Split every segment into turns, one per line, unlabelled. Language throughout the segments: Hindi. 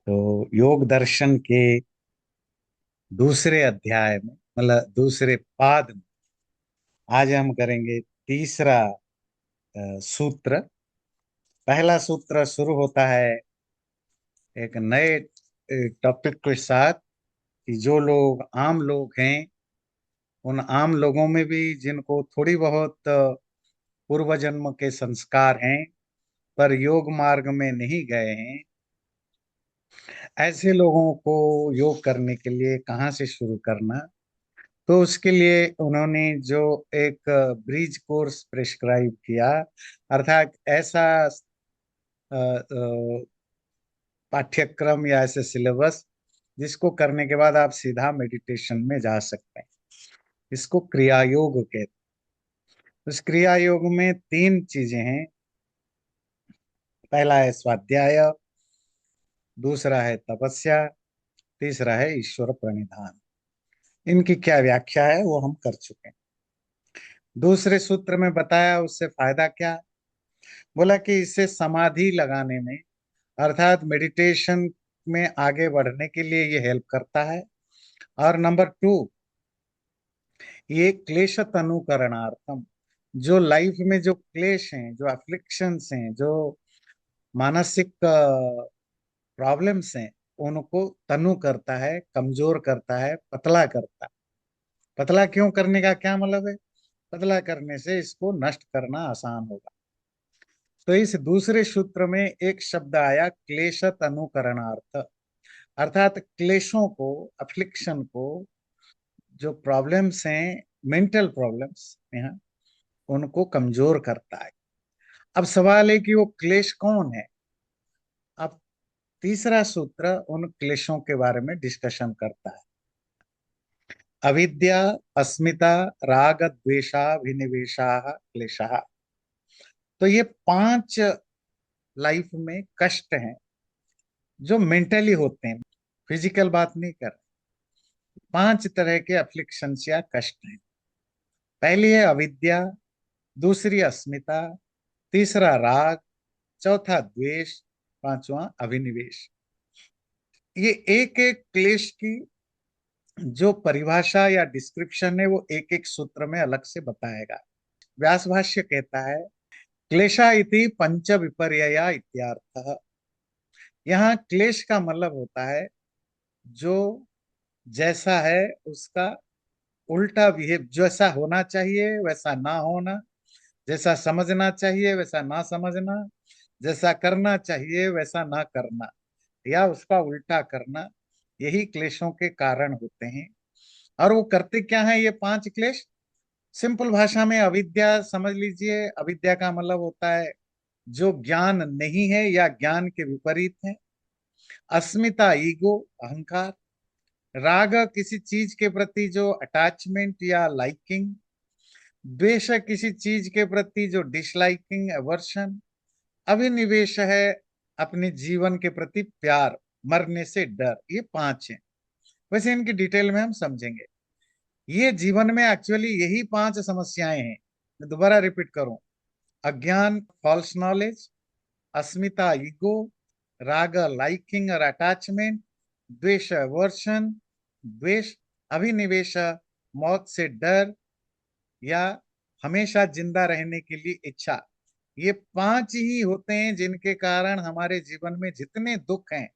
तो योग दर्शन के दूसरे अध्याय में, मतलब दूसरे पाद में, आज हम करेंगे तीसरा सूत्र। पहला सूत्र शुरू होता है एक नए टॉपिक के साथ कि जो लोग आम लोग हैं, उन आम लोगों में भी जिनको थोड़ी बहुत पूर्व जन्म के संस्कार हैं पर योग मार्ग में नहीं गए हैं, ऐसे लोगों को योग करने के लिए कहाँ से शुरू करना। तो उसके लिए उन्होंने जो एक ब्रिज कोर्स प्रिस्क्राइब किया, अर्थात ऐसा पाठ्यक्रम या ऐसे सिलेबस जिसको करने के बाद आप सीधा मेडिटेशन में जा सकते हैं। इसको क्रिया योग कहते हैं। उस क्रिया योग में तीन चीजें हैं। पहला है स्वाध्याय, दूसरा है तपस्या, तीसरा है ईश्वर प्रणिधान। इनकी क्या व्याख्या है वो हम कर चुके हैं। दूसरे सूत्र में बताया उससे फायदा क्या। बोला कि इससे समाधि लगाने में, अर्थात मेडिटेशन में आगे बढ़ने के लिए ये हेल्प करता है। और नंबर टू, ये क्लेश तनुकरणार्थम, जो लाइफ में जो क्लेश हैं, जो अफ्लिक्शंस हैं, जो मानसिक प्रॉब्लम्स हैं, उनको तनु करता है, कमजोर करता है, पतला करता है। पतला क्यों करने का क्या मतलब है? पतला करने से इसको नष्ट करना आसान होगा। तो इस दूसरे सूत्र में एक शब्द आया क्लेश तनुकरणार्थ, अर्थात क्लेशों को, अफ्लिक्शन को, जो प्रॉब्लम्स हैं, मेंटल प्रॉब्लम्स यहाँ, उनको कमजोर करता है। अब सवाल है कि वो क्लेश कौन है। अब तीसरा सूत्र उन क्लेशों के बारे में डिस्कशन करता है। अविद्या, अस्मिता, राग द्वेषाभिनिवेशा, क्लेशा। तो ये पांच लाइफ में कष्ट हैं जो मेंटली होते हैं, फिजिकल बात नहीं कर। पांच तरह के अफ्लिक्शंस या कष्ट हैं। पहली है अविद्या, दूसरी अस्मिता, तीसरा राग, चौथा द्वेष, पांचवा अभिनिवेश। ये एक एक क्लेश की जो परिभाषा या डिस्क्रिप्शन है वो एक एक सूत्र में अलग से बताएगा। व्यास भाष्य कहता है क्लेशा इति पंच विपर्यया इत्यार्थः। यहाँ क्लेश का मतलब होता है जो जैसा है उसका उल्टा बिहेव, जैसा होना चाहिए वैसा ना होना, जैसा समझना चाहिए वैसा ना समझना, जैसा करना चाहिए वैसा ना करना, या उसका उल्टा करना, यही क्लेशों के कारण होते हैं। और वो करते क्या है ये पांच क्लेश? सिंपल भाषा में अविद्या समझ लीजिए। अविद्या का मतलब होता है जो ज्ञान नहीं है या ज्ञान के विपरीत है। अस्मिता, ईगो, अहंकार। राग, किसी चीज के प्रति जो अटैचमेंट या लाइकिंग। द्वेष, किसी चीज के प्रति जो डिसलाइकिंग, एवर्शन। अभिनिवेश है अपने जीवन के प्रति प्यार, मरने से डर। ये पांच हैं। वैसे इनकी डिटेल में हम समझेंगे। ये जीवन में एक्चुअली यही पांच समस्याएं हैं। मैं दोबारा रिपीट करूं। अज्ञान, फॉल्स नॉलेज। अस्मिता, ईगो। राग, लाइकिंग और अटैचमेंट। द्वेष, वर्षन। द्वेष, अभिनिवेश, मौत से डर या हमेशा जिंदा रहने के लिए इच्छा। ये पांच ही होते हैं जिनके कारण हमारे जीवन में जितने दुख हैं,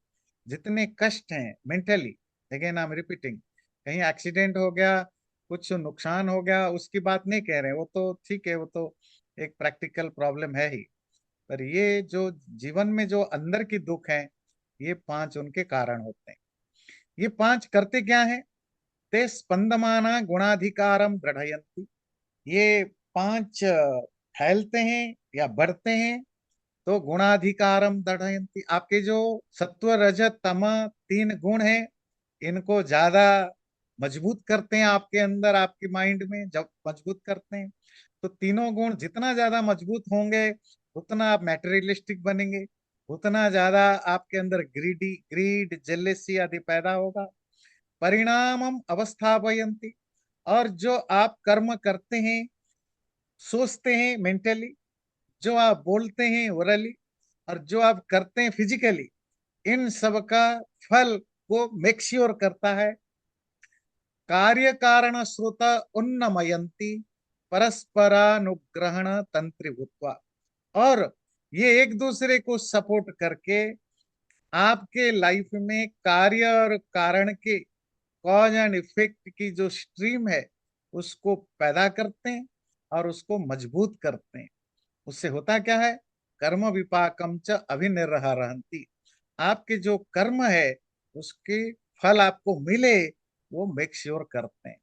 जितने कष्ट हैं mentally. Again I am repeating, कहीं एक्सीडेंट हो गया, कुछ नुकसान हो गया, उसकी बात नहीं कह रहे हैं, वो तो ठीक है, वो तो एक प्रैक्टिकल प्रॉब्लम है ही। पर ये जो जीवन में जो अंदर की दुख है, ये पांच उनके कारण होते हैं। ये पांच करते क्या है? ते स्पंदमाना गुणाधिकारम दृढ़यन्ति। ये पांच फैलते हैं या बढ़ते हैं तो गुणाधिकारम दृढ़यन्ति। आपके जो सत्व रज तम तीन गुण हैं, इनको ज्यादा मजबूत करते हैं आपके अंदर, आपके माइंड में जब मजबूत करते हैं तो तीनों गुण जितना ज्यादा मजबूत होंगे उतना आप मैटेरियलिस्टिक बनेंगे, उतना ज्यादा आपके अंदर ग्रीड, जेलेसी आदि पैदा होगा। परिणामम अवस्थापयन्ति। और जो आप कर्म करते हैं, सोचते हैं मेंटली, जो आप बोलते हैं ओरली, और जो आप करते हैं फिजिकली, इन सब का फल को मेक्श्योर करता है। कार्य कारण श्रुत उन्नमयंती परस्परानुग्रहण तंत्रीभूत्वा। और ये एक दूसरे को सपोर्ट करके आपके लाइफ में कार्य और कारण के कॉज एंड इफेक्ट की जो स्ट्रीम है उसको पैदा करते हैं और उसको मजबूत करते हैं। उससे होता क्या है? कर्म विपाकम च अभिनिर्हरन्ति। आपके जो कर्म है उसके फल आपको मिले, वो मेक श्योर करते हैं।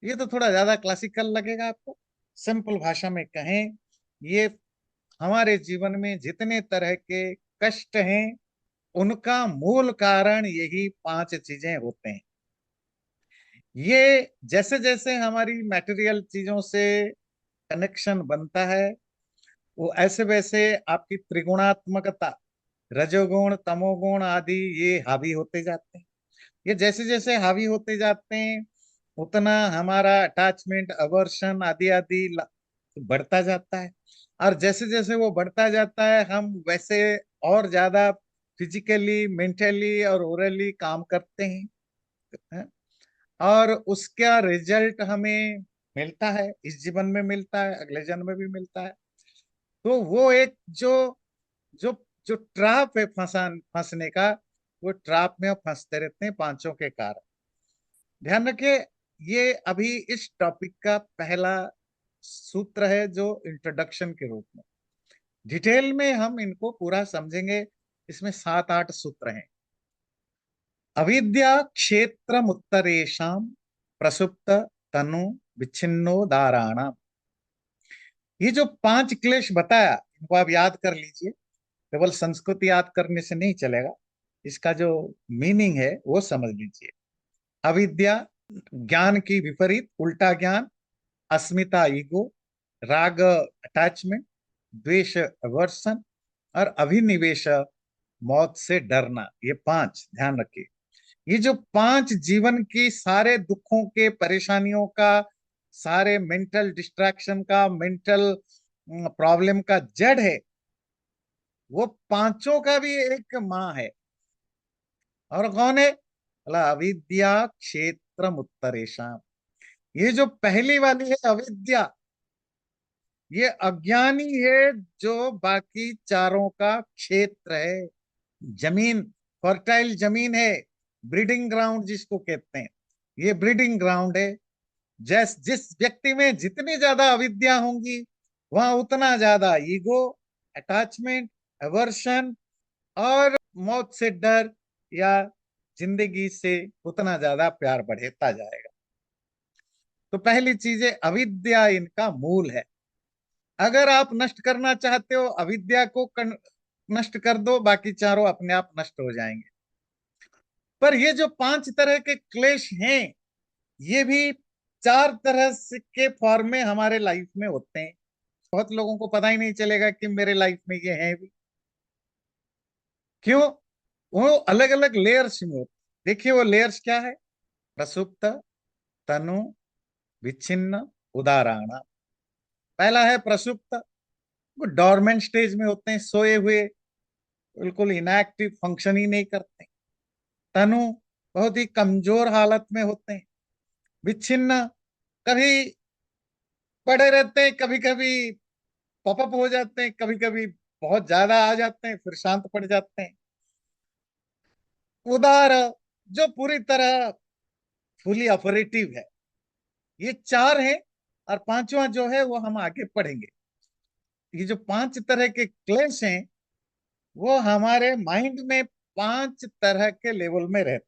ये तो थोड़ा ज्यादा क्लासिकल लगेगा आपको। सिंपल भाषा में कहें, ये हमारे जीवन में जितने तरह के कष्ट हैं उनका मूल कारण यही पांच चीजें होते हैं। ये जैसे जैसे हमारी मटेरियल चीजों से कनेक्शन बनता है, वो ऐसे वैसे आपकी त्रिगुणात्मकता, रजोगुण तमोगुण आदि ये हावी होते जाते हैं। ये जैसे जैसे हावी होते जाते हैं उतना हमारा अटैचमेंट, अवर्शन आदि आदि बढ़ता जाता है। और जैसे जैसे वो बढ़ता जाता है हम वैसे और ज्यादा फिजिकली, मेंटली और ओरली काम करते हैं। और उसका रिजल्ट हमें मिलता है, इस जीवन में मिलता है, अगले जन्म में भी मिलता है। तो वो एक जो जो जो ट्रैप है फंसने का, वो ट्रैप में फंसते रहते हैं पांचों के कारण। ध्यान रखिए, ये अभी इस टॉपिक का पहला सूत्र है जो इंट्रोडक्शन के रूप में। डिटेल में हम इनको पूरा समझेंगे। इसमें सात आठ सूत्र हैं। अविद्या क्षेत्र उत्तरेशम प्रसुप्त तनु विच्छिन्नो दाराणाम। ये जो पांच क्लेश बताया इनको आप याद कर लीजिए। केवल संस्कृत याद करने से नहीं चलेगा, इसका जो मीनिंग है वो समझ लीजिए। अविद्या, ज्ञान की विपरीत उल्टा ज्ञान। अस्मिता, ईगो। राग, अटैचमेंट। द्वेष, अवर्सन। और अभिनिवेश, मौत से डरना। ये पांच ध्यान रखिए। ये जो पांच जीवन की सारे दुखों के, परेशानियों का, सारे मेंटल डिस्ट्रैक्शन का, मेंटल प्रॉब्लम का जड़ है, वो पांचों का भी एक माँ है। और कौन है? बोला अविद्या क्षेत्र उत्तरेशम। ये जो पहली वाली है अविद्या, ये अज्ञानी है जो बाकी चारों का क्षेत्र है। जमीन, फर्टाइल जमीन है, ब्रीडिंग ग्राउंड जिसको कहते हैं, ये ब्रीडिंग ग्राउंड है। जिस व्यक्ति में जितनी ज्यादा अविद्या होंगी वहां उतना ज्यादा ईगो, अटैचमेंट, अवर्शन और मौत से डर या जिंदगी से उतना ज्यादा प्यार बढ़ता जाएगा। तो पहली चीज है अविद्या, इनका मूल है। अगर आप नष्ट करना चाहते हो अविद्या को नष्ट कर दो, बाकी चारों अपने आप नष्ट हो जाएंगे। पर ये जो पांच तरह के क्लेश हैं, ये भी चार तरह के फॉर्म में हमारे लाइफ में होते हैं। बहुत लोगों को पता ही नहीं चलेगा कि मेरे लाइफ में ये है भी। क्यों? वो अलग अलग लेयर्स में होते। देखिए वो लेयर्स क्या है? प्रसुप्त, तनु, विच्छिन्न, उदाहरण। पहला है प्रसुप्त। वो डोरमेंट स्टेज में होते हैं, सोए हुए, बिल्कुल इनएक्टिव, फंक्शन ही नहीं करते। तनु, बहुत ही कमजोर हालत में होते हैं। विच्छिन्न, कभी पड़े रहते हैं, कभी कभी पॉपअप हो जाते हैं, कभी कभी बहुत ज्यादा आ जाते हैं फिर शांत पड़ जाते हैं। उदार, जो पूरी तरह फुली ऑपरेटिव है। ये चार है। और पांचवा जो है वो हम आगे पढ़ेंगे। ये जो पांच तरह के क्लेश हैं वो हमारे माइंड में पांच तरह के लेवल में रहते।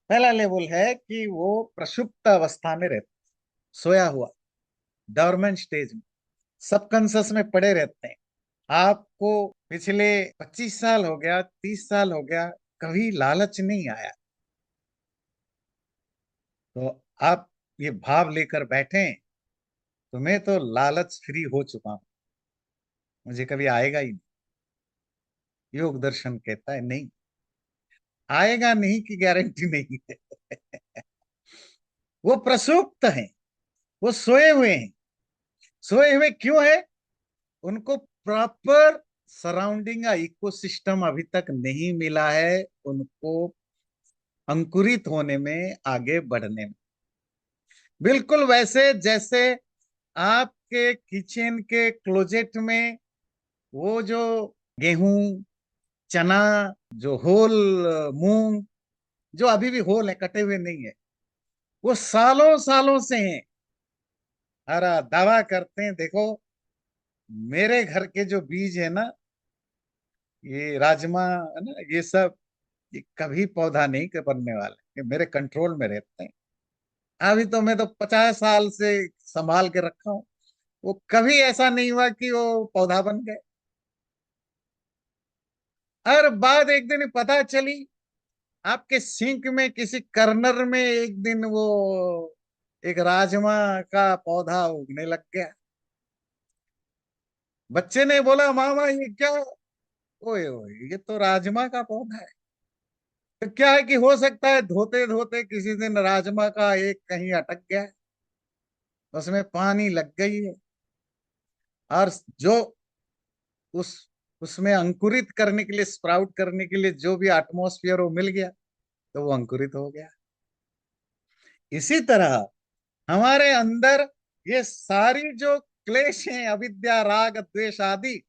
पहला लेवल है कि वो प्रसुप्त अवस्था में रहते, सोया हुआ, डोरमेंट स्टेज में, सबकॉन्शियस में पड़े रहते हैं। आपको पिछले 25 साल हो गया, 30 साल हो गया, कभी लालच नहीं आया, तो आप ये भाव लेकर बैठे, तो मैं तो लालच फ्री हो चुका हूं, मुझे कभी आएगा ही नहीं। योग दर्शन कहता है नहीं, आएगा नहीं की गारंटी नहीं है। वो प्रसुप्त हैं, वो सोए हुए हैं। सोए हुए क्यों है? उनको प्रॉपर सराउंडिंग का इकोसिस्टम अभी तक नहीं मिला है उनको अंकुरित होने में, आगे बढ़ने में। बिल्कुल वैसे जैसे आपके किचन के क्लोजेट में वो जो गेहूं, चना, जो होल मूंग, जो अभी भी होल है, कटे हुए नहीं है, वो सालों सालों से हैं। और दावा करते हैं, देखो मेरे घर के जो बीज है ना, ये राजमा है ना, ये सब, ये कभी पौधा नहीं के बनने वाले, ये मेरे कंट्रोल में रहते हैं। अभी तो मैं तो 50 साल से संभाल के रखा हूँ, वो कभी ऐसा नहीं हुआ कि वो पौधा बन गए। और बात एक दिन पता चली, आपके सिंक में किसी कर्नर में एक दिन वो एक राजमा का पौधा उगने लग गया। बच्चे ने बोला, मामा ये क्या? ओए ओए, ये तो राजमा का पौधा है। तो क्या है कि हो सकता है धोते धोते किसी दिन राजमा का एक कहीं अटक गया है, उसमें पानी लग गई है, और जो उस उसमें अंकुरित करने के लिए, स्प्राउट करने के लिए जो भी एटमॉस्फेयर वो मिल गया, तो वो अंकुरित हो गया। इसी तरह हमारे अंदर ये सारी जो क्लेश हैं, अविद्या, राग, द्वेष आदि,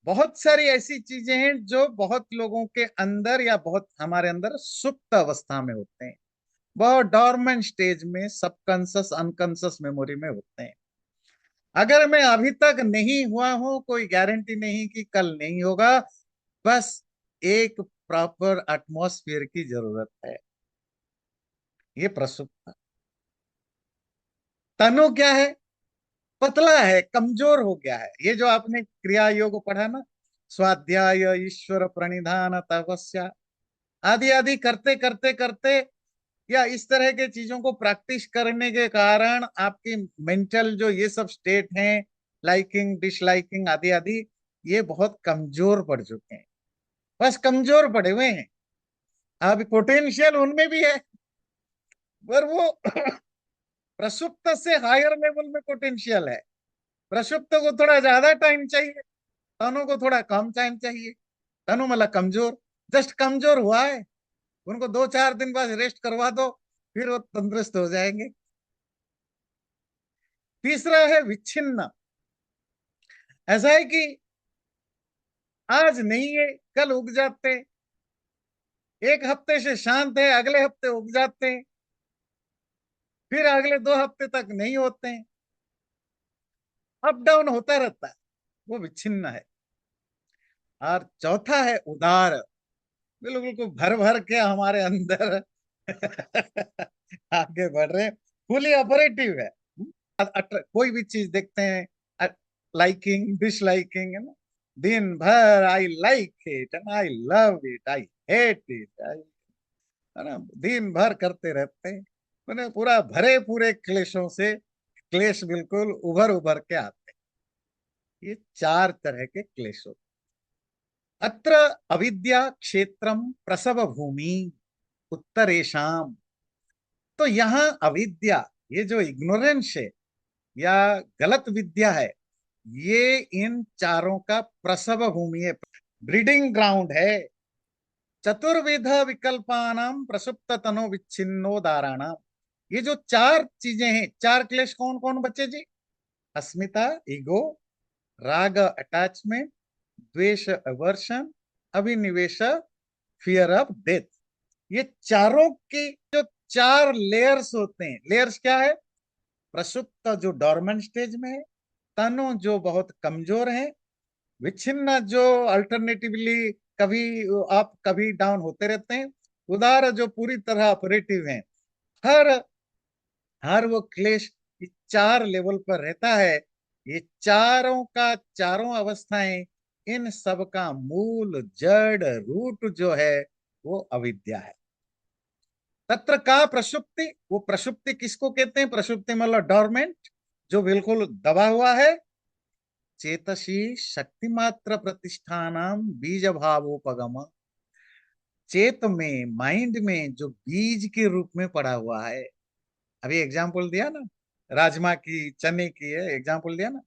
बहुत सारी ऐसी चीजें हैं जो बहुत लोगों के अंदर या बहुत हमारे अंदर सुप्त अवस्था में होते हैं, बहुत डॉर्मेंट स्टेज में, सबकॉन्शियस अनकॉन्शियस मेमोरी में होते हैं। अगर मैं अभी तक नहीं हुआ हूं, कोई गारंटी नहीं कि कल नहीं होगा। बस एक प्रॉपर एटमॉस्फेयर की जरूरत है। ये प्रसुप्त। तनु क्या है? पतला है, कमजोर हो गया है। ये जो आपने क्रिया योग पढ़ा ना, स्वाध्याय, ईश्वर प्रणिधान, तपस्या आदि आदि करते करते करते, या इस तरह के चीजों को प्रैक्टिस करने के कारण आपकी मेंटल जो ये सब स्टेट हैं, लाइकिंग डिसलाइकिंग आदि आदि, ये बहुत कमजोर पड़ चुके हैं। बस कमजोर पड़े हुए हैं। अब पोटेंशियल उनमें भी है, पर वो प्रसुप्त से हायर लेवल में पोटेंशियल है। प्रसुप्त को थोड़ा ज्यादा टाइम चाहिए, तनु को थोड़ा कम टाइम चाहिए। तनु मतलब कमजोर, जस्ट कमजोर हुआ है। उनको 2-4 दिन बाद रेस्ट करवा दो, फिर वो तंदुरुस्त हो जाएंगे। तीसरा है विच्छिन्न। ऐसा है कि आज नहीं है, कल उग जाते हैं। एक हफ्ते से शांत है, अगले हफ्ते उग जाते हैं, फिर अगले 2 हफ्ते तक नहीं होते हैं। अप डाउन होता रहता है, वो विच्छिन्न है। और चौथा है उदार। बिल्कुल को भर भर के हमारे अंदर आगे बढ़ रहे हैं, फुली ऑपरेटिव है। कोई भी चीज देखते हैं, लाइकिंग डिसलाइकिंग है ना, दिन भर I like it and I love it, I hate it, है ना, दिन भर करते रहते हैं। मैंने पूरा भरे पूरे क्लेशों से, क्लेश बिल्कुल उभर उभर के आते हैं। ये 4 तरह के क्लेश होते हैं। अत्र अविद्या क्षेत्रम प्रसव भूमि उत्तरेशम। तो यहाँ अविद्या, ये जो इग्नोरेंस है या गलत विद्या है, ये इन चारों का प्रसव भूमि है, ब्रीडिंग ग्राउंड है। चतुर्विध विकल्पानाम प्रसुप्त तनो विच्छिन्नो दाराणाम। ये जो 4 चीजें हैं, 4 क्लेश कौन कौन बच्चे जी? अस्मिता, ईगो, राग अटैचमेंट, द्वेष अवर्शन, अभिनिवेश फियर ऑफ डेथ। ये चारों की जो 4 लेयर्स होते हैं, लेयर्स क्या है? प्रसुप्त जो डोरमेंट स्टेज में है, तनु जो बहुत कमजोर है, विच्छिन्न जो अल्टरनेटिवली कभी अप कभी डाउन होते रहते हैं, उदार जो पूरी तरह ऑपरेटिव है। हर हर वो क्लेश इस 4 लेवल पर रहता है। ये चारों का चारों अवस्थाएं, इन सब का मूल जड़ रूट जो है, वो अविद्या है। तत्र का प्रसुप्ति, वो प्रसुप्ति किसको कहते हैं? प्रसुप्ति मतलब डोरमेंट, जो बिल्कुल दबा हुआ है। चेतसी शक्ति मात्र प्रतिष्ठानम बीज भावोपगम। चेत में, माइंड में जो बीज के रूप में पड़ा हुआ है। अभी एग्जाम्पल दिया ना, राजमा की, चने की है, एग्जाम्पल दिया ना,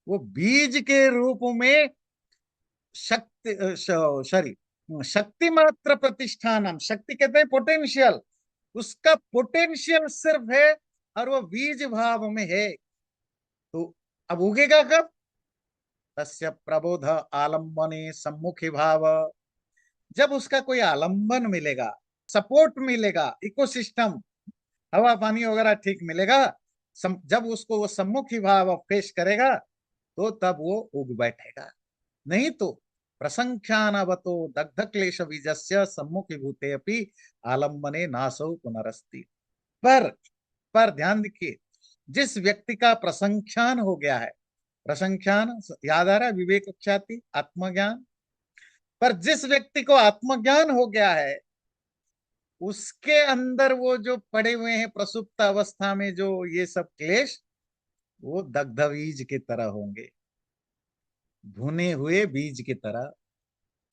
वो बीज के रूप में शक्ति शरीर शक्ति मात्र प्रतिष्ठानम, शक्ति कहते हैं पोटेंशियल, उसका पोटेंशियल सिर्फ है और वो बीज भाव में है। तो अब उगेगा कब? तस्य प्रबोध आलम्बने सम्मुखी भाव, जब उसका कोई आलंबन मिलेगा, सपोर्ट मिलेगा, इकोसिस्टम, हवा पानी वगैरह ठीक मिलेगा, जब उसको वो सम्मुखी भाव पेश करेगा तो तब वो उग बैठेगा। नहीं तो प्रसंख्यानवतो दग्ध क्लेश बीजस्य सम्मुखी भूते अपि आलम्बने नासौ पुनरस्ति। पर पर ध्यान देखिए, जिस व्यक्ति का प्रसंख्यान हो गया है, प्रसंख्यान याद आ रहा है, विवेक ख्याति आत्मज्ञान, पर जिस व्यक्ति को आत्मज्ञान हो गया है, उसके अंदर वो जो पड़े हुए हैं प्रसुप्त अवस्था में जो ये सब क्लेश, वो दग्ध बीज की तरह होंगे, भुने हुए बीज की तरह।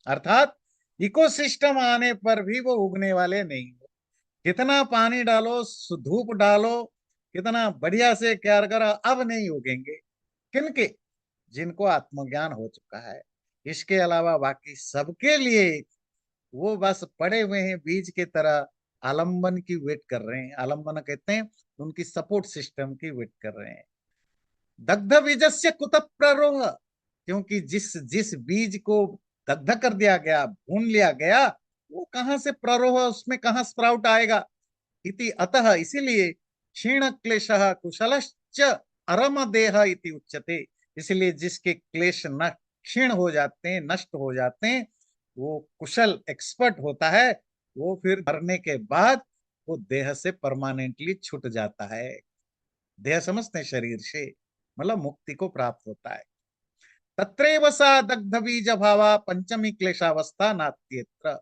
अर्थात इकोसिस्टम आने पर भी वो उगने वाले नहीं। कितना पानी डालो, धूप डालो, कितना बढ़िया से केयर करो, अब नहीं उगेंगे। किनके? जिनको आत्मज्ञान हो चुका है। इसके अलावा बाकी सबके लिए वो बस पड़े हुए हैं बीज के तरह, आलंबन की वेट कर रहे हैं। आलंबन कहते हैं उनकी सपोर्ट सिस्टम की वेट कर रहे हैं। दग्ध बीजस्य कुत प्ररोह, क्योंकि जिस जिस बीज को दग्ध कर दिया गया, भून लिया गया, वो कहां से प्ररोह, उसमें कहां स्प्राउट आएगा? इति अतः, इसीलिए क्षीण क्लेश कुशलश्च अरम देह इति उच्यते। इसलिए जिसके क्लेश न क्षीण हो जाते हैं, नष्ट हो जाते हैं, वो कुशल एक्सपर्ट होता है। वो फिर मरने के बाद वो देह से परमानेंटली छूट जाता है। देह समझते हैं, शरीर से, मतलब मुक्ति को प्राप्त होता है। तत्रैव सा दग्ध बीज भावा पंचमी क्लेशावस्था नात्यत्र।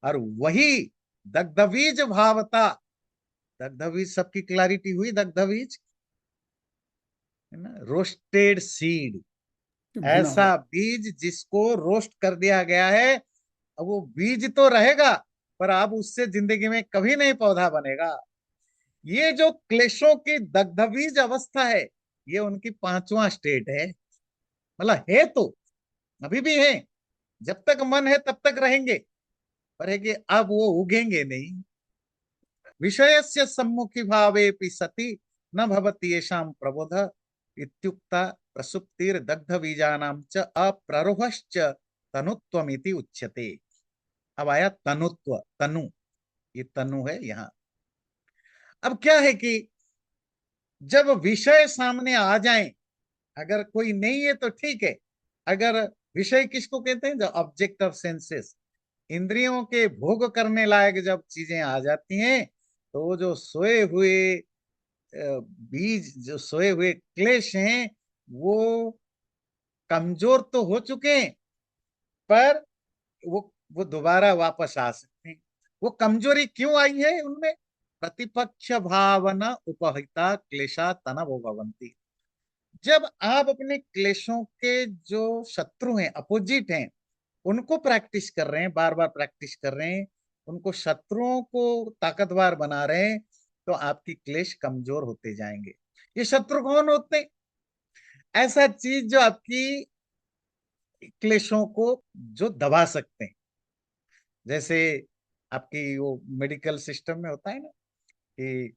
और वही दग्ध बीज भावता, दग्ध बीज सबकी क्लैरिटी हुई? दग्ध बीज है ना, रोस्टेड सीड,
भुना हुआ।
ऐसा बीज जिसको रोस्ट कर दिया गया है। अब वो बीज तो रहेगा, पर अब उससे जिंदगी में कभी नहीं पौधा बनेगा। ये जो क्लेशों की दग्ध बीज अवस्था है, ये उनकी पांचवा स्टेट है। मतलब है तो अभी भी है, जब तक मन है तब तक रहेंगे, पर है कि अब वो उगेंगे नहीं। विषयस्य सम्मुखी भावेपि सति न भवति येषां प्रबोध इत्युक्ता प्रसुप्तिर दग्ध बीजानां च अप्ररोहश्च तनुत्वमिति उच्यते। अब आया तनुत्व, तनु, ये तनु है यहाँ। अब क्या है कि जब विषय सामने आ जाएं, अगर कोई नहीं है तो ठीक है। अगर विषय किसको कहते हैं? जो ऑब्जेक्ट ऑफ सेंसेस, इंद्रियों के भोग करने लायक जब चीजें आ जाती हैं, तो वो जो सोए हुए बीज, जो सोए हुए क्लेश हैं, वो कमजोर तो हो चुके हैं, पर वो दोबारा वापस आ सकते हैं। वो कमजोरी क्यों आई है उनमें? प्रतिपक्ष भावना उपहिता क्लेशा तनवो भवन्ति। जब आप अपने क्लेशों के जो शत्रु हैं, अपोजिट हैं, उनको प्रैक्टिस कर रहे हैं, बार बार प्रैक्टिस कर रहे हैं, उनको शत्रुओं को ताकतवर बना रहे हैं, तो आपकी क्लेश कमजोर होते जाएंगे। ये शत्रु कौन होते हैं? ऐसा चीज जो आपकी क्लेशों को जो दबा सकते हैं। जैसे आपकी वो मेडिकल सिस्टम में होता है ना कि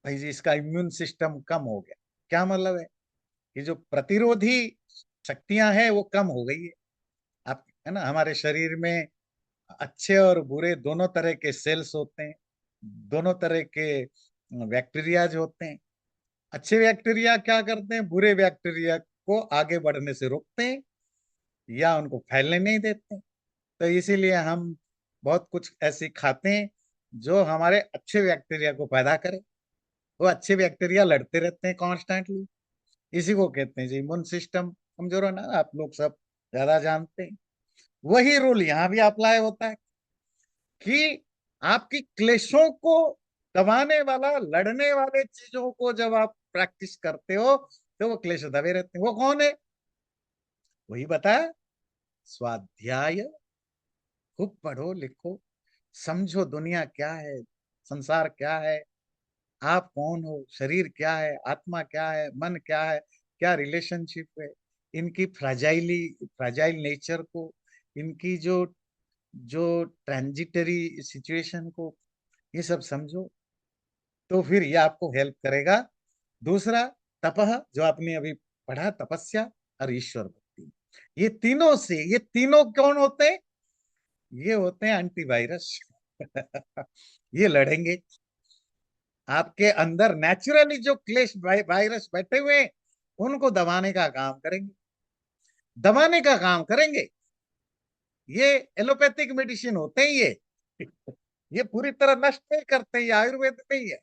भाई जी इसका इम्यून सिस्टम कम हो गया। क्या मतलब है? कि जो प्रतिरोधी शक्तियां हैं वो कम हो गई है। आप है ना, हमारे शरीर में अच्छे और बुरे दोनों तरह के सेल्स होते हैं, दोनों तरह के बैक्टीरियाज होते हैं। अच्छे बैक्टीरिया क्या करते हैं? बुरे बैक्टीरिया को आगे बढ़ने से रोकते हैं या उनको फैलने नहीं देते हैं। तो इसीलिए हम बहुत कुछ ऐसे खाते हैं जो हमारे अच्छे बैक्टीरिया को पैदा करे। वो अच्छे बैक्टीरिया लड़ते रहते हैं कॉन्स्टेंटली। इसी को कहते हैं जी इम्यून सिस्टम कमजोर होना। आप लोग सब ज्यादा जानते हैं। वही रूल यहाँ भी अप्लाई होता है कि आपकी क्लेशों को दबाने वाला, लड़ने वाले चीजों को जब आप प्रैक्टिस करते हो, तो वो क्लेश दबे रहते हैं। वो कौन है? वही बताया, स्वाध्याय। खूब पढ़ो लिखो, समझो दुनिया क्या है, संसार क्या है, आप कौन हो, शरीर क्या है, आत्मा क्या है, मन क्या है, क्या रिलेशनशिप है। इनकी फ्राजाइल नेचर को, इनकी जो जो ट्रांजिटरी सिचुएशन को, ये सब समझो, तो फिर ये आपको हेल्प करेगा। दूसरा, तपह, जो आपने अभी पढ़ा, तपस्या और ईश्वर भक्ति, ये तीनों कौन होते हैं? ये होते हैं एंटीवायरस। ये लड़ेंगे आपके अंदर नेचुरली जो क्लेश वायरस बैठे हुए हैं, उनको दबाने का काम करेंगे, दबाने का काम करेंगे। ये एलोपैथिक मेडिसिन होते हैं ये पूरी तरह नष्ट नहीं करते, ये आयुर्वेद नहीं है।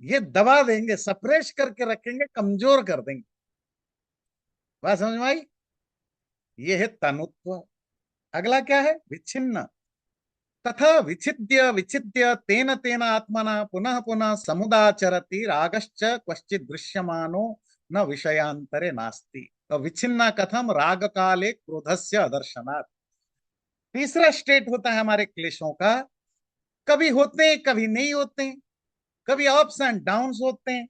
ये दबा देंगे, सप्रेस करके रखेंगे, कमजोर कर देंगे। बात समझ में आई? ये है तनुत्व। अगला क्या है? विच्छिन्न। तथा विच्छिद्य विच्छिद्य तेन तेन आत्मना पुनः पुनः समुदाचरति रागश्च क्वचित् दृश्यमानो न विषयांतरे नास्ति। तो विच्छिन्ना कथम? राग काले क्रोधस्य अदर्शनात्। तीसरा स्टेट होता है हमारे क्लेशों का, कभी होते हैं कभी नहीं होते हैं, कभी अप्स एंड डाउन्स होते हैं।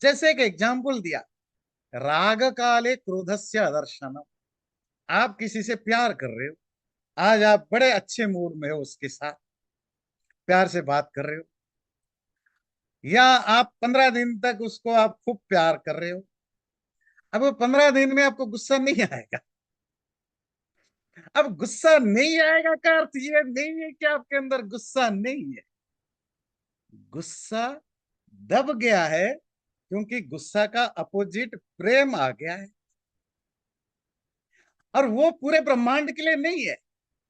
जैसे एक एग्जाम्पल दिया, राग काले क्रोधस्य अदर्शनम। आप किसी से प्यार कर रहे हो, आज आप बड़े अच्छे मूड में हो, उसके साथ प्यार से बात कर रहे हो, या आप 15 दिन तक उसको आप खूब प्यार कर रहे हो। अब वो 15 दिन में आपको गुस्सा नहीं आएगा। अब गुस्सा नहीं आएगा का अर्थ ये नहीं है कि आपके अंदर गुस्सा नहीं है। गुस्सा दब गया है, क्योंकि गुस्सा का अपोजिट प्रेम आ गया है। और वो पूरे ब्रह्मांड के लिए नहीं है,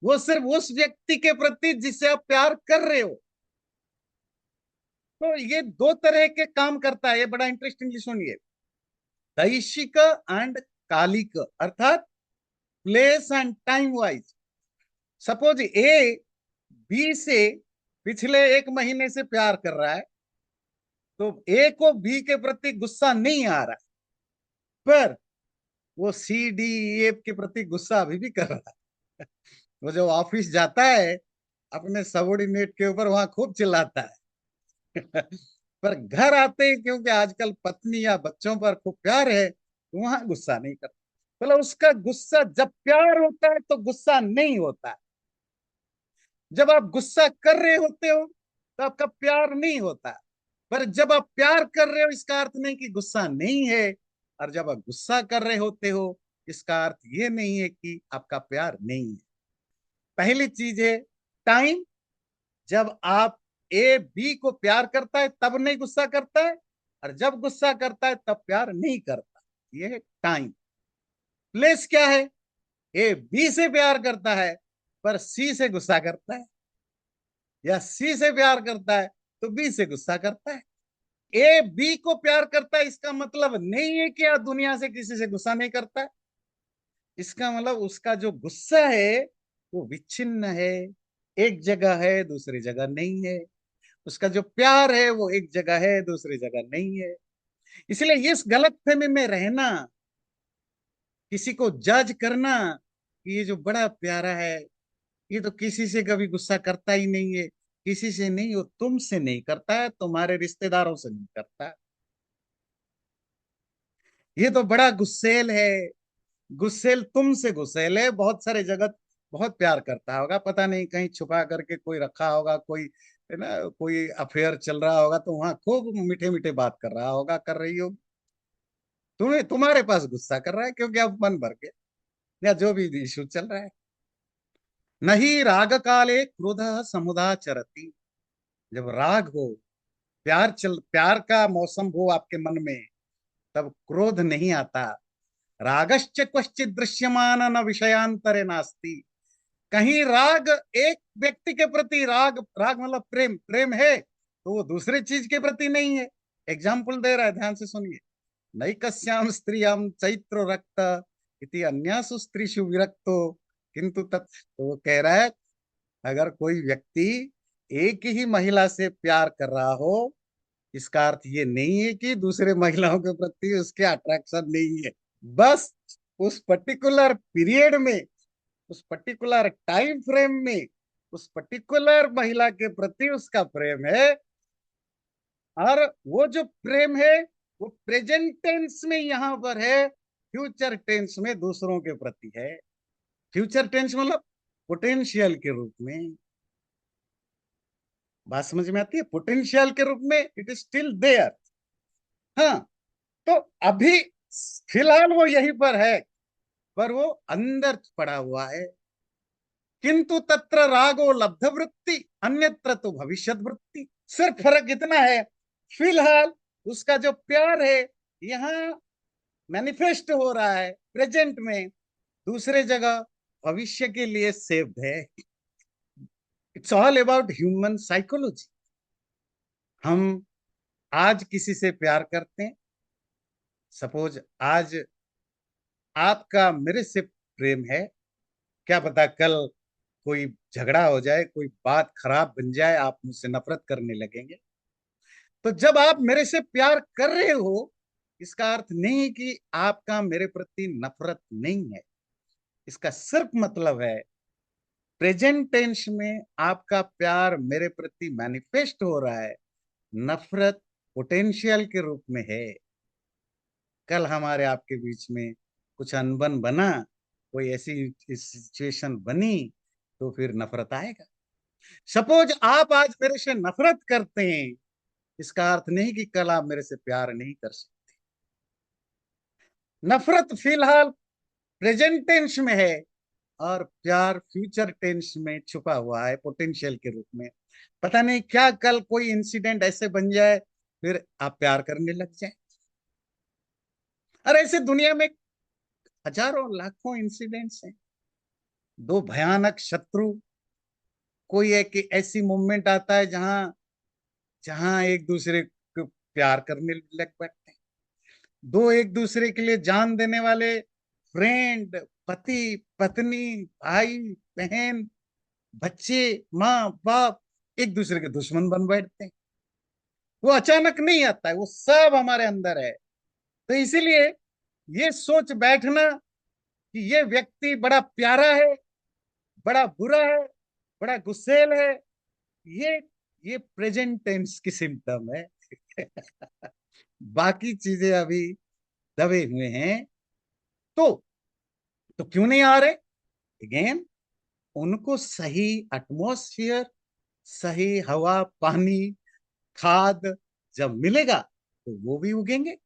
वो सिर्फ उस व्यक्ति के प्रति जिससे आप प्यार कर रहे हो। तो ये दो तरह के काम करता है, ये बड़ा इंटरेस्टिंगली सुनिए। दैशिक एंड कालिक, अर्थात place and time wise. Suppose A B से पिछले 1 महीने से प्यार कर रहा है, तो ए को बी के प्रति गुस्सा नहीं आ रहा, पर वो सी डी एफ के प्रति गुस्सा अभी भी कर रहा है। वो जो ऑफिस जाता है, अपने सबोर्डिनेट के ऊपर वहां खूब चिल्लाता है। पर घर आते ही, क्योंकि आजकल पत्नी या बच्चों पर खूब प्यार है, तो वहां गुस्सा नहीं करता। मतलब उसका गुस्सा, जब प्यार होता है तो गुस्सा नहीं होता है। जब आप गुस्सा कर रहे होते हो तो आपका प्यार नहीं होता। पर जब आप प्यार कर रहे हो, इसका अर्थ नहीं कि गुस्सा नहीं है। और जब आप गुस्सा कर रहे होते हो, इसका अर्थ ये नहीं है कि आपका प्यार नहीं है। पहली चीज है टाइम। जब आप ए बी को प्यार करता है तब नहीं गुस्सा करता है, और जब गुस्सा करता है तब प्यार नहीं करता। ये है टाइम। प्लेस क्या है? ए बी से प्यार करता है पर सी से गुस्सा करता है, या सी से प्यार करता है तो बी से गुस्सा करता है। ए बी को प्यार करता है, इसका मतलब नहीं है कि आप दुनिया से किसी से गुस्सा नहीं करता है। इसका मतलब उसका जो गुस्सा है वो विच्छिन्न है, एक जगह है दूसरी जगह नहीं है। उसका जो प्यार है वो एक जगह है दूसरी जगह नहीं है। इसलिए इस गलतफहमी में रहना, किसी को जज करना कि ये जो बड़ा प्यारा है, ये तो किसी से कभी गुस्सा करता ही नहीं है, किसी से नहीं, वो तुमसे नहीं करता है, तुम्हारे रिश्तेदारों से नहीं करता है, ये तो बड़ा गुस्सेल है। गुस्सेल तुमसे गुस्सेल है, बहुत सारे जगत बहुत प्यार करता होगा, पता नहीं कहीं छुपा करके कोई रखा होगा, कोई है ना, कोई अफेयर चल रहा होगा, तो वहां खूब मीठे मीठे बात कर रहा होगा, कर रही हो। तुम्हें तुम्हारे पास गुस्सा कर रहा है क्योंकि अब मन भर गया, या जो भी इशू चल रहा है। नहीं राग काले क्रोध समुदाचरति। जब राग हो, प्यार का मौसम हो आपके मन में, तब क्रोध नहीं आता। रागश्च क्वचित दृश्यमान न विषयांतरे नास्ति। कहीं राग, एक व्यक्ति के प्रति राग, राग मतलब प्रेम, प्रेम है तो वो दूसरे चीज के प्रति नहीं है। एग्जाम्पल दे रहा है, ध्यान से सुनिए। नैकस्याम स्त्रियाम चैत्र रक्त इति अन्यासु स्त्रीषु विरक्तो किंतु तत्। तो वो कह रहा है, अगर कोई व्यक्ति एक ही महिला से प्यार कर रहा हो, इसका अर्थ ये नहीं है कि दूसरे महिलाओं के प्रति उसके अट्रैक्शन नहीं है। बस उस पर्टिकुलर पीरियड में, उस पर्टिकुलर टाइम फ्रेम में, उस पर्टिकुलर महिला के प्रति उसका प्रेम है। और वो जो प्रेम है वो प्रेजेंट टेंस में यहां पर है, फ्यूचर टेंस में दूसरों के प्रति है। फ्यूचर टेंस मतलब पोटेंशियल के रूप में। बात समझ में आती है? पोटेंशियल के रूप में इट इज स्टिल देयर। हाँ, तो अभी फिलहाल वो यहीं पर है, पर वो अंदर पड़ा हुआ है। किंतु तत्र रागो लब्ध वृत्ति अन्यत्र तो भविष्यत वृत्ति। सिर्फ फर्क इतना है, फिलहाल उसका जो प्यार है यहाँ मैनिफेस्ट हो रहा है प्रेजेंट में, दूसरे जगह भविष्य के लिए सेव्ड है। It's all about human psychology. हम आज किसी से प्यार करते हैं, सपोज आज आपका मेरे से प्रेम है, क्या पता कल कोई झगड़ा हो जाए, कोई बात खराब बन जाए, आप मुझसे नफरत करने लगेंगे। तो जब आप मेरे से प्यार कर रहे हो, इसका अर्थ नहीं कि आपका मेरे प्रति नफरत नहीं है। इसका सिर्फ मतलब है प्रेजेंट टेंस में आपका प्यार मेरे प्रति मैनिफेस्ट हो रहा है, नफरत पोटेंशियल के रूप में है। कल हमारे आपके बीच में कुछ अनबन बना, कोई ऐसी सिचुएशन बनी, तो फिर नफरत आएगा। सपोज आप आज मेरे से नफरत करते हैं, इसका अर्थ नहीं कि कल आप मेरे से प्यार नहीं कर सकते। नफरत फिलहाल प्रेजेंट टेंस में है और प्यार फ्यूचर टेंस में छुपा हुआ है पोटेंशियल के रूप में। पता नहीं क्या कल कोई इंसिडेंट ऐसे बन जाए, फिर आप प्यार करने लग जाए। और ऐसे दुनिया में हजारों लाखों इंसिडेंट्स हैं। दो भयानक शत्रु, कोई एक ऐसी मूवमेंट आता है जहां जहां एक दूसरे को प्यार करने लग बैठते हैं। दो एक दूसरे के लिए जान देने वाले फ्रेंड, पति पत्नी, भाई बहन, बच्चे, माँ बाप, एक दूसरे के दुश्मन बन बैठते हैं। वो अचानक नहीं आता है, वो सब हमारे अंदर है। तो इसीलिए ये सोच बैठना कि ये व्यक्ति बड़ा प्यारा है, बड़ा बुरा है, बड़ा गुस्सेल है, ये ये प्रेजेंट टेंस की सिम्टम है। बाकी चीजें अभी दबे हुए हैं। तो तो क्यों नहीं आ रहे? अगेन, उनको सही एटमॉस्फेयर, सही हवा पानी खाद जब मिलेगा तो वो भी उगेंगे।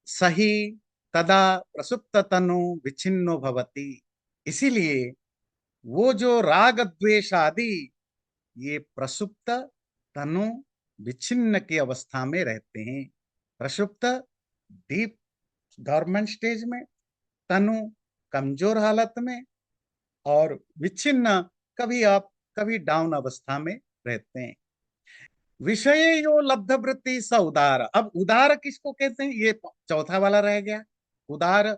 सही तदा प्रसुप्त तनु विच्छिन्नो भवति। इसीलिए वो जो राग द्वेष आदि, ये प्रसुप्त तनु विच्छिन्न की अवस्था में रहते हैं। प्रसुप्त डीप डॉर्मेंट स्टेज में, तनु कमजोर हालत में, और विच्छिन्न कभी अप कभी डाउन अवस्था में रहते हैं। विषय यो लब्ध वृत्ति स उदार। अब उदार किसको कहते हैं? ये चौथा वाला रह गया। उदार,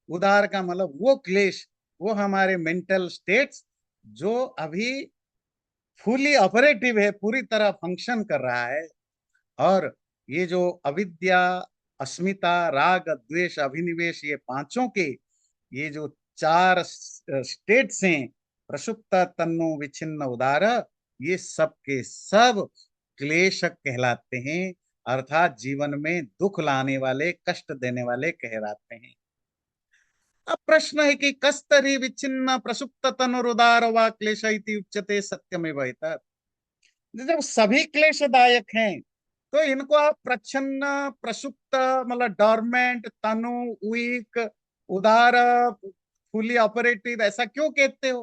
उदार का मतलब वो क्लेश, वो हमारे मेंटल स्टेट्स जो अभी फुली ऑपरेटिव है, पूरी तरह फंक्शन कर रहा है। और ये जो अविद्या, अस्मिता, राग द्वेष अभिनिवेश, ये पांचों के ये जो चार स्टेट्स हैं, प्रसुप्त तन्नो विच्छिन्न उदार, ये सब के सब क्लेश कहलाते हैं। अर्थात जीवन में दुख लाने वाले, कष्ट देने वाले कहलाते हैं। अब प्रश्न है कि कस्तरी विच्छिन्न प्रसुप्त तनुरुदार व क्लेश इति उच्यते सत्यमेव एतत्। जब सभी क्लेशदायक हैं, तो इनको आप प्रच्छन्न, प्रसुप्त मतलब डॉर्मेंट, तनु वीक, उदार फुली ऑपरेटिव ऐसा क्यों कहते हो?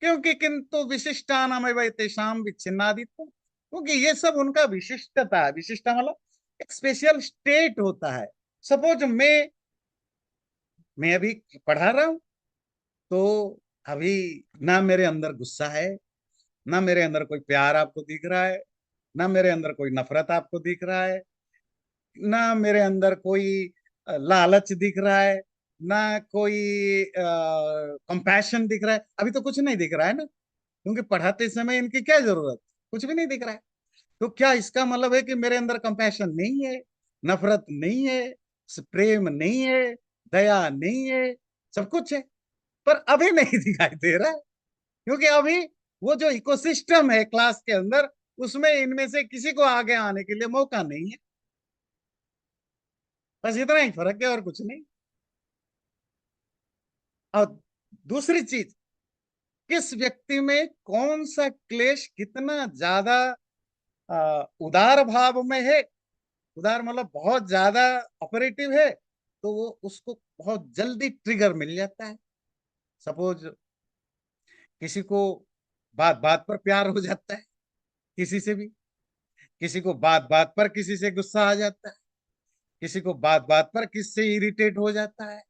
क्योंकि किंतु विशिष्टानामेव तेषां विच्छिन्नादित्व। क्योंकि ये सब उनका विशिष्टता है। विशिष्टा मतलब एक स्पेशल स्टेट होता है। सपोज मैं अभी पढ़ा रहा हूं, तो अभी ना मेरे अंदर गुस्सा है, ना मेरे अंदर कोई प्यार आपको दिख रहा है, ना मेरे अंदर कोई नफरत आपको दिख रहा है, ना मेरे अंदर कोई लालच दिख रहा है, ना कोई कंपैशन दिख रहा है। अभी तो कुछ नहीं दिख रहा है ना, क्योंकि पढ़ाते समय इनकी क्या जरूरत, कुछ भी नहीं दिख रहा है। तो क्या इसका मतलब है कि मेरे अंदर कंपैशन नहीं है, नफरत नहीं है, प्रेम नहीं है, दया नहीं है? सब कुछ है, पर अभी नहीं दिखाई दे रहा है। क्योंकि अभी वो जो इकोसिस्टम है क्लास के अंदर, उसमें इनमें से किसी को आगे आने के लिए मौका नहीं है। बस इतना ही फर्क है और कुछ नहीं। और दूसरी चीज, किस व्यक्ति में कौन सा क्लेश कितना ज्यादा उदार भाव में है, उदार मतलब बहुत ज्यादा ऑपरेटिव है, तो वो उसको बहुत जल्दी ट्रिगर मिल जाता है। सपोज किसी को बात बात पर प्यार हो जाता है, किसी से भी, किसी को बात बात पर किसी से गुस्सा आ जाता है, किसी को बात बात पर किससे इरिटेट हो जाता है।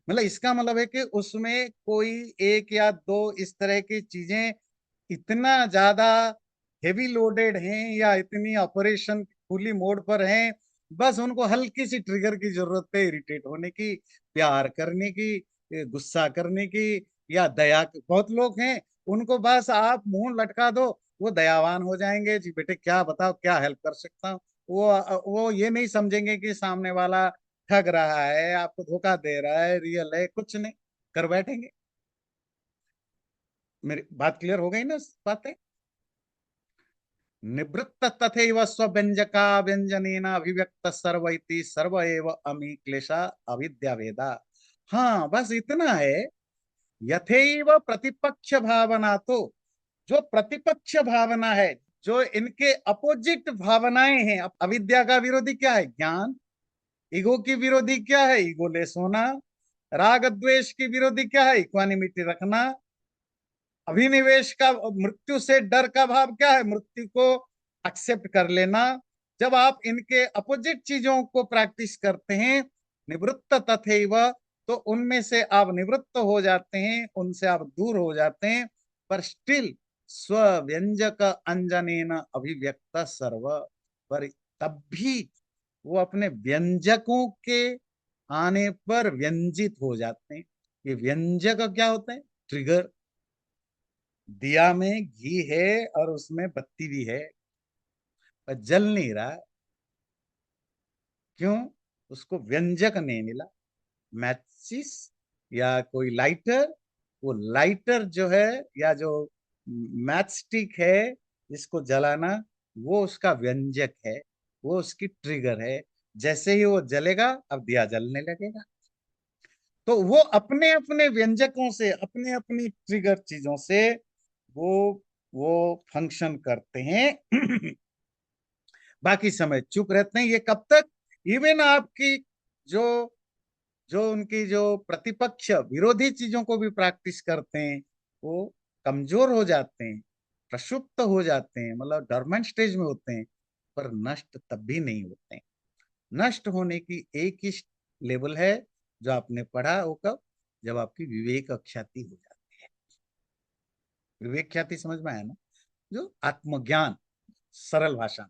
मतलब इसका मतलब है कि उसमें कोई एक या दो इस तरह की चीजें इतना ज्यादा हेवी लोडेड हैं या इतनी ऑपरेशन फुली मोड पर हैं, बस उनको हल्की सी ट्रिगर की जरूरत है, इरिटेट होने की, प्यार करने की, गुस्सा करने की, या दया बहुत लोग हैं, उनको बस आप मुंह लटका दो, वो दयावान हो जाएंगे, जी बेटे क्या बताओ, क्या हेल्प कर सकता हूँ। वो ये नहीं समझेंगे कि सामने वाला ठग रहा है, आपको धोखा दे रहा है, रियल है, कुछ नहीं, कर बैठेंगे। मेरी बात क्लियर हो गई ना बातें? निवृत्त तथैव स्वव्यंजका व्यंजनेन अभिव्यक्त सर्व इति सर्व एव अमी क्लेशा अविद्या वेदा। हाँ बस इतना है। यथैव प्रतिपक्ष भावना, तो जो प्रतिपक्ष भावना है, जो इनके अपोजिट भावनाएं हैं, अविद्या का विरोधी क्या है? ज्ञान। ईगो की विरोधी क्या है? ईगोलेस होना। राग द्वेष की विरोधी क्या है? इक्वानिमिटी रखना। अभिनिवेश का, मृत्यु से डर का भाव क्या है? मृत्यु को एक्सेप्ट कर लेना। जब आप इनके अपोजिट चीजों को प्रैक्टिस करते हैं, निवृत्त तथैव, तो उनमें से आप निवृत्त हो जाते हैं, उनसे आप दूर हो जाते हैं, पर स्टिल स्व व्यंजक अंजनेन अभिव्यक्त सर्व, पर तब भी वो अपने व्यंजकों के आने पर व्यंजित हो जाते हैं। ये व्यंजक क्या होते हैं? ट्रिगर। दिया में घी है और उसमें बत्ती भी है, पर जल नहीं रहा। क्यों? उसको व्यंजक नहीं मिला। मैचिस या कोई लाइटर, वो लाइटर जो है, या जो मैच स्टिक है जिसको जलाना, वो उसका व्यंजक है, वो उसकी ट्रिगर है। जैसे ही वो जलेगा, अब दिया जलने लगेगा। तो वो अपने अपने व्यंजकों से, अपने अपनी ट्रिगर चीजों से वो वो फंक्शन करते हैं। बाकी समय चुप रहते हैं। ये कब तक? इवन आपकी जो जो उनकी जो प्रतिपक्ष विरोधी चीजों को भी प्रैक्टिस करते हैं, वो कमजोर हो जाते हैं, प्रक्षुब्ध हो जाते हैं, मतलब डोरमेंट स्टेज में होते हैं, पर नष्ट तब भी नहीं होते हैं। नष्ट होने की एक ही लेवल है, जो आपने पढ़ा वो कब? जब आपकी विवेक ख्याति हो जाती है। विवेक ख्याति समझ में आया ना? जो आत्मज्ञान, सरल भाषा में,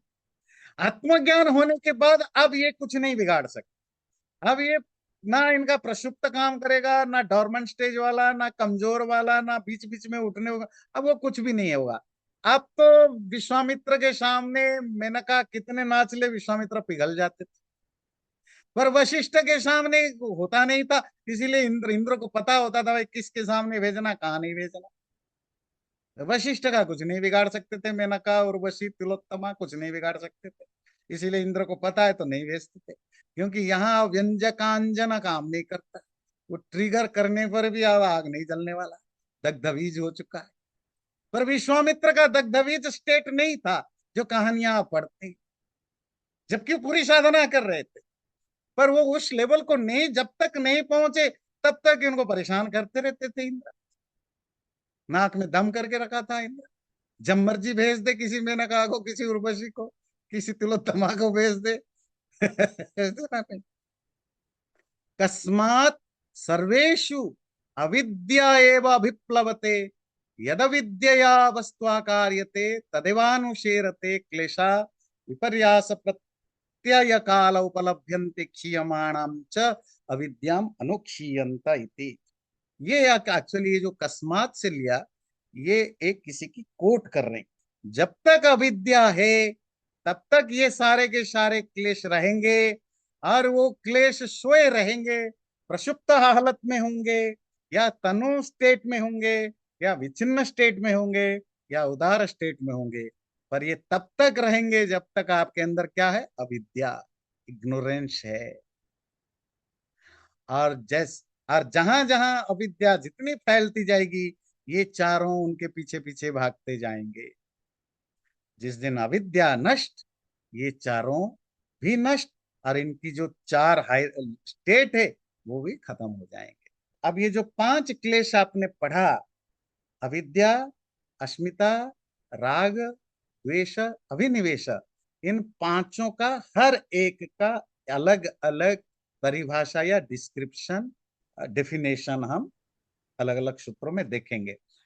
आत्मज्ञान होने के बाद अब ये कुछ नहीं बिगाड़ सकते। अब ये ना इनका प्रक्षुब्ध काम करेगा, ना डोरमेंट स्टेज वाला, ना कमजोर वाला, ना बीच बीच में उठने होगा। अब वो कुछ भी नहीं होगा। अब तो विश्वामित्र के सामने मेनका कितने नाच ले, विश्वामित्र पिघल जाते थे, पर वशिष्ठ के सामने होता नहीं था। इसीलिए इंद्र इंद्र को पता होता था भाई किसके सामने भेजना, कहाँ नहीं भेजना। वशिष्ठ का कुछ नहीं बिगाड़ सकते थे, मेनका और वशी तिलोत्तमा कुछ नहीं बिगाड़ सकते थे। इसीलिए इंद्र को पता है तो नहीं भेजते थे, क्योंकि यहाँ व्यंजकांजन काम नहीं करता। वो ट्रिगर करने पर भी अब आग नहीं जलने वाला, दग्धबीज हो चुका है। पर विश्वामित्र का दग्धबीज स्टेट नहीं था जो कहानियां आप पढ़ते हैं, जबकि पूरी साधना कर रहे थे। पर वो उस लेवल को नहीं, जब तक नहीं पहुंचे तब तक इनको परेशान करते रहते थे इंद्र। नाक में दम करके रखा था इंद्र। जब मर्जी भेज दे, किसी मेनका को, किसी उर्वशी को, किसी तिलोत्तमा को भेज दे। कस्मात् सर्वेषु अविद्या एव अभिप्लवते, यद विद्यया वस्त्वाकार्यते तदेवानुशेरते क्लेशा विपर्यास प्रत्यय काल उपलभ्यन्ते क्षीयमाणं च अविद्याम अनुक्षीयन्त इति। ये एक्चुअली ये जो कस्मात से लिया, ये एक किसी की कोट कर रहे हैं। जब तक अविद्या है तब तक ये सारे के सारे क्लेश रहेंगे, और वो क्लेश सोए रहेंगे, प्रसुप्त हालत में होंगे, या तनु स्टेट में होंगे, या विच्छिन्न स्टेट में होंगे, या उदार स्टेट में होंगे, पर ये तब तक रहेंगे जब तक आपके अंदर क्या है? अविद्या, इग्नोरेंस है। और जैस और जहां जहां अविद्या जितनी फैलती जाएगी, ये चारों उनके पीछे पीछे भागते जाएंगे। जिस दिन अविद्या नष्ट, ये चारों भी नष्ट, और इनकी जो चार हाई स्टेट है वो भी खत्म हो जाएंगे। अब ये जो पांच क्लेश आपने पढ़ा, अविद्या, अस्मिता, राग, द्वेष, अभिनिवेश, इन पांचों का हर एक का अलग अलग परिभाषा या डिस्क्रिप्शन, डेफिनेशन हम अलग अलग सूत्रों में देखेंगे।